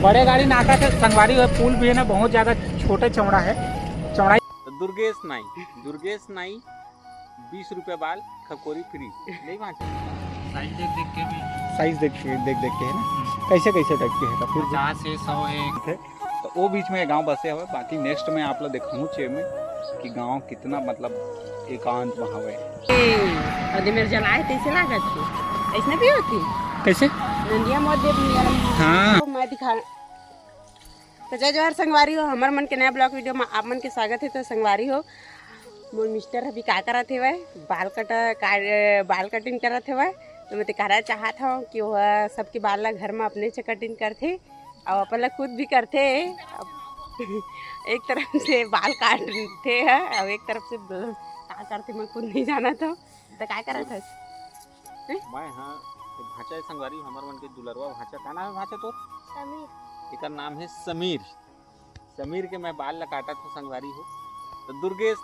बड़े गाड़ी नाका से संगवारी है, पुल भी है ना, बहुत ज़्यादा छोटे चौड़ा है, चौड़ाई। दुर्गेश नाई 20 रुपये बाल खकोरी फ्री नहीं वहाँ साइज देख के भी, साइज देख के है ना, कैसे टाइप के है, तो फिर 50 से 100 है। तो वो बीच में गांव बसे हुए। बाकी नेक्स्ट में आप लोग देखूँ चे में कि गांव कितना मतलब एकांत में हवे। अरे मेरे जलाए तैसे लागत थी, ऐसने भी होती कैसे नंदिया मोद दे हाँ तो मैं दिखा। तो जय जोहर संगवारी हो, हमार मन के नया ब्लॉग वीडियो में आप मन के स्वागत है। तो संगवारी हो, मोर मिस्टर अभी का करत है वह बाल कटिंग करत है वह। तो मैं कहना चाहत हूँ कि वह सबके बाल ला घर में अपने से कटिंग करते और अपन ला खुद भी करते। एक तरफ से बाल काटते हैं और एक तरफ से क्या करते मैं खुद नहीं जाना था। तो क्या करा था मैं हाँ भाचा संगवारी हमार मन के दुलरवा भाचा। का नाम है भाचा तो समीर, इसका नाम है समीर के मैं बाल काटा था संगवारी हो। तो दुर्गेश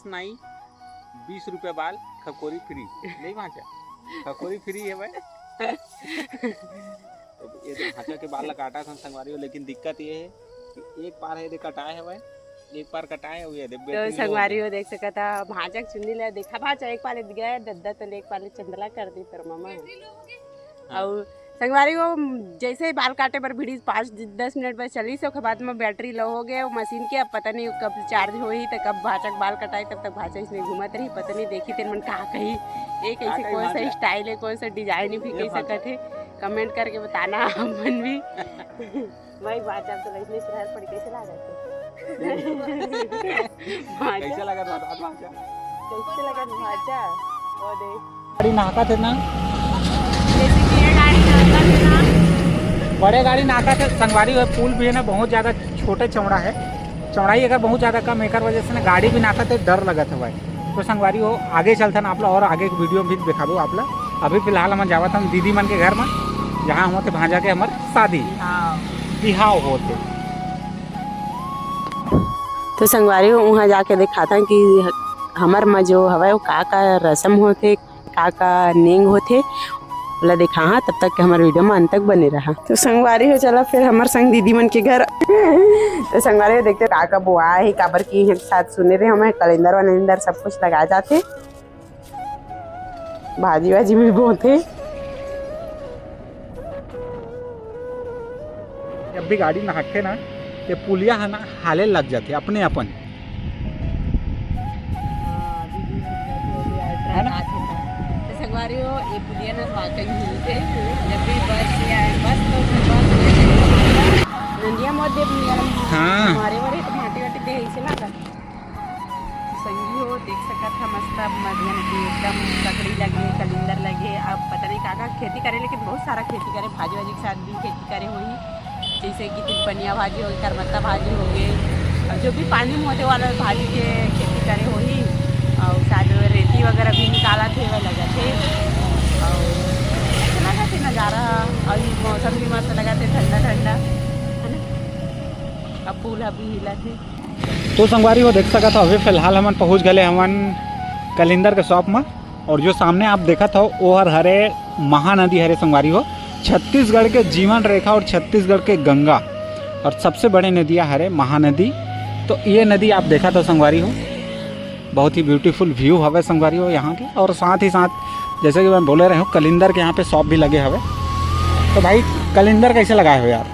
नाई 20 रुपये बाल खकोरी फ्री नहीं भाचा, खकोरी फ्री है भाई। तो ये तो भाचा के बाल काटा था संगवारी हो, लेकिन दिक्कत ये है कि एक पार है कटाए है भाई, एक बार कटाए हुए तो संगवारी हो देख सका था भाजा चुनी ले देखा भाचा एक पाले गया दद्दा तो एक पाले चंदला कर दी पर मामा। और संगवारी को जैसे ही बाल काटे पर भिड़ी 5-10 मिनट बाद चली सो के बाद में बैटरी लो हो गया वो मशीन के। अब पता नहीं कब चार्ज हो ही तो कब भाचा बाल कटाई, तब तक भाचा इसमें घूमत रही। पता नहीं देखी तेरे मन कहा कही एक ऐसे कौन सा स्टाइल है, कौन सा डिजाइन भी कह सकते थे, कमेंट करके बताना मन भी। भाई भाचा तो इसमें शहर पड़ कैसे लगा कैसे लगा भाचा वो दे गाड़ी नाका थे ना, जैसे कि ये गाड़ी नाका थे ना, बड़े गाड़ी नाका से संगवारी है, पुल भी है ना, बहुत ज़्यादा छोटे चौड़ा है, चौड़ाई अगर बहुत ज़्यादा कम एक वजह से ना गाड़ी भी नाका थे डर लगा था भाई। तो संगवारी हो आगे चलता ना आप लोग और आगे की वीडियो भी दिखा दो आप लोग। अभी फिलहाल हम जावा था दीदी मन के घर में, जहाँ हम थे भांजा के हमारे शादी बिहाव होते। तो संगवारी हो वहाँ जाके देखा था कि हमार में जो हवा वो का रस्म होते, का नेंग होते बोला देखा। हाँ तब तक हमारे वीडियो में अंत तक बने रहा। तो संगवारी हो चला फिर हमारे संग दीदी मन के घर। तो संगवारी हो देखते का बुआ है काबर की है साथ सुने रहे हमें कैलेंडर सब कुछ लगा जाते, भाजी वाजी भी बोते। जब भी गाड़ी नहाते ना ये पुलिया है ना हाले लग जाते अपने अपन है ना। तो संगवारी हो ये पुलिया ना वाकई हिलते जब भी बस नंदिया मोद दे हाँ हमारे वाले तो भाटी दे ऐसे लगा। संगी हो देख सका था मस्त मध्यम की एकदम ककड़ी लगे कैलेंडर लगे। अब पता नहीं का खेती करे, लेकिन बहुत सारा खेती करे, भाजी वाजी के साथ भी खेती करे हुई, जैसे कि तिलपनिया भाजी हो गई, करमत्ता भाजी हो गई, और जो भी पानी में होते वाला भाजी के खेती करे हुई। और शायद रेती वगैरह भी निकाला थे वह लगा थे और अच्छा लगा थे नज़ारा। और मौसम भी मस्त लगा थे, ठंडा है ना। अब फूल अभी हिला थे। तो संगवारी हो देख सका था अभी फिलहाल हम पहुँच गए हमन कैलेंडर के शॉप में। और जो सामने आप देखा था वो हरे महानदी हरे संगवारी हो, छत्तीसगढ़ के जीवन रेखा और छत्तीसगढ़ के गंगा और सबसे बड़े नदियाँ हरे महानदी। तो ये नदी आप देखा था संगवारी हो, बहुत ही ब्यूटीफुल व्यू हवे संगवारी हो यहाँ के। और साथ ही साथ जैसे कि मैं बोले रहे हूँ कैलेंडर के यहाँ पे शॉप भी लगे हवे। तो भाई कैलेंडर कैसे लगाए हो यार?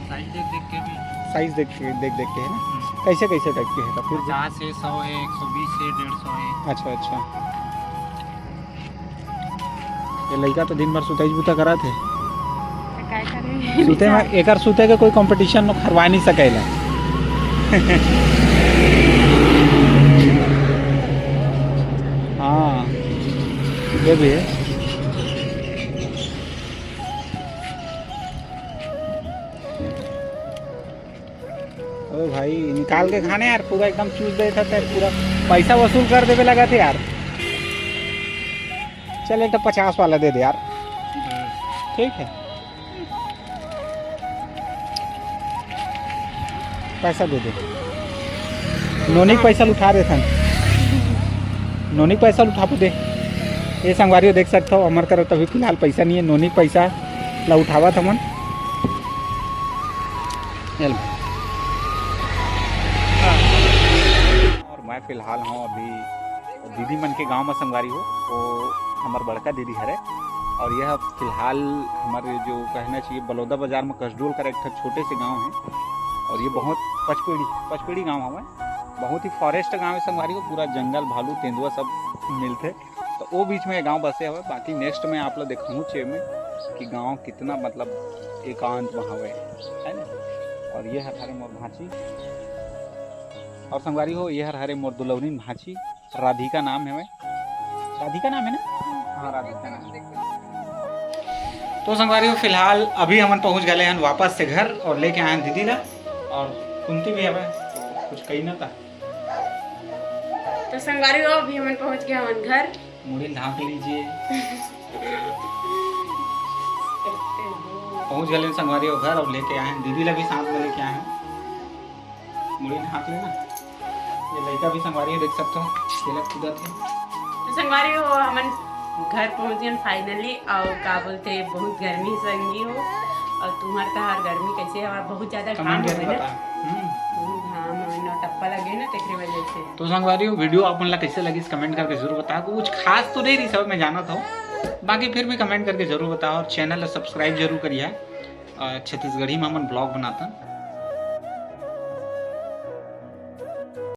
साइज देख के भी, साइज देख के है ना, कैसे टाइप के है, तो फिर 50 से 100 है, 120 से 150 है। अच्छा ये लड़का तो दिन भर सुताई बुता करा थे सुते में एक सुते के कोई कंपटीशन करवा नहीं सकेला। हाँ ये भी है। ओ भाई निकाल के खाने यार, पूरा एकदम चूस देता था, पूरा पैसा वसूल कर देवे लगा थे यार। चल एक तो 50 वाला दे दे यार, ठीक है पैसा दे दे। नोनिक पैसा उठा दे था, नोनिक पैसा उठा दे। ये संगवारी देख सकते हो हमारे तरफ तो अभी फिलहाल पैसा नहीं है, नोनिक पैसा ला उठावा था मन। चल। और मैं फिलहाल हूँ अभी दीदी मन के गांव में संगवारी हो, वो हमार बड़का दीदी हरे। और यह फिलहाल हमारे जो कहना चाहिए बलौदा बाजार में कसडोल का एक छोटे से गांव है, और ये बहुत पचपेड़ी गांव हमें, बहुत ही फॉरेस्ट गांव है संगवारी हो, पूरा जंगल भालू तेंदुआ सब मिलते, तो वो बीच में ये गांव बसे हुए। बाकी नेक्स्ट में आप लोग दिखाऊँ चे में कि गांव कितना मतलब एकांत में हवे है ना। और ये हरे मोर भांची, और संगवारी हो ये हरे मोर दुलौनी भांची, राधिका नाम है, राधिका नाम है ना, हाँ राधिका नाम। तो संगवारी हो फिलहाल अभी हम पहुंच गए हैं वापस से घर, और लेके आए हैं दीदी ला, और कुंती भी हवे, तो कुछ कही ना था। तो संगवारी हो अभी हम पहुंच गए हमारे घर, मुड़ी ढांक लीजिए। पहुंच गए संगवारी हो घर, और लेके आए हैं दीदी ला भी साथ में लेके आए हैं, मुड़ी ढांक लेना। ये लड़का भी संगवारी हो देख सकते हो, खेलत कूदत है। तो संगवारी हो हम घर पहुंच गए फाइनली, और का बोलते बहुत गर्मी संगी हो, और तुम्हारे तो हर गर्मी कैसे है, बहुत ज्यादा घाम कमेंट हो करके ना, बता। घाम हो टप्पा लगे ना तेरे वजह से। तो संगवारी हो वीडियो आप मन ला कैसे लगी कमेंट करके जरूर बताओ। कुछ खास तो नहीं रही सब मैं जाना था, बाकी फिर भी कमेंट करके जरूर बताओ, और चैनल सब्सक्राइब जरूर करिए। छत्तीसगढ़ी में हम ब्लॉग बनाता